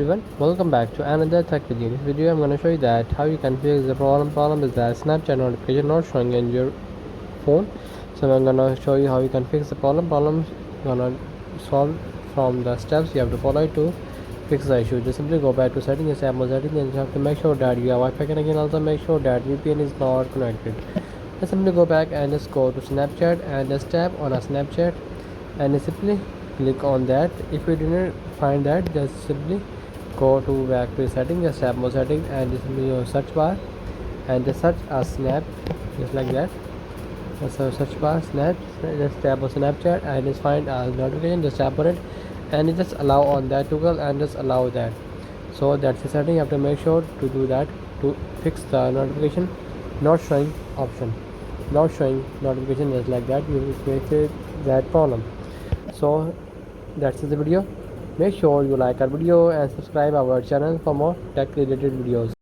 everyone, welcome back to another tech video. In this video I'm going to show you that how you can fix the problem is that Snapchat notification not showing in your phone. So I'm going to show you how you can fix the problem going to solve from the steps you have to follow to fix the issue. Just simply go back to settings, just tap on settings, and you have to make sure that you have Wi-Fi connection. Also make sure that VPN is not connected. Just simply go back and just go to Snapchat and just tap on a Snapchat and just simply click on that. If you didn't find that, just simply go to back to settings, just tap more settings and just simply your search bar and just search a snap, just like that. Just a search bar snap, just tap on Snapchat and just find a notification, just tap on it and you just allow on that toggle and just allow that. So that's the setting. You have to make sure to do that to fix the notification not showing option, not showing notification, just like that. You will fix that problem. So that's the video. Make sure you like our video and subscribe our channel for more tech related videos.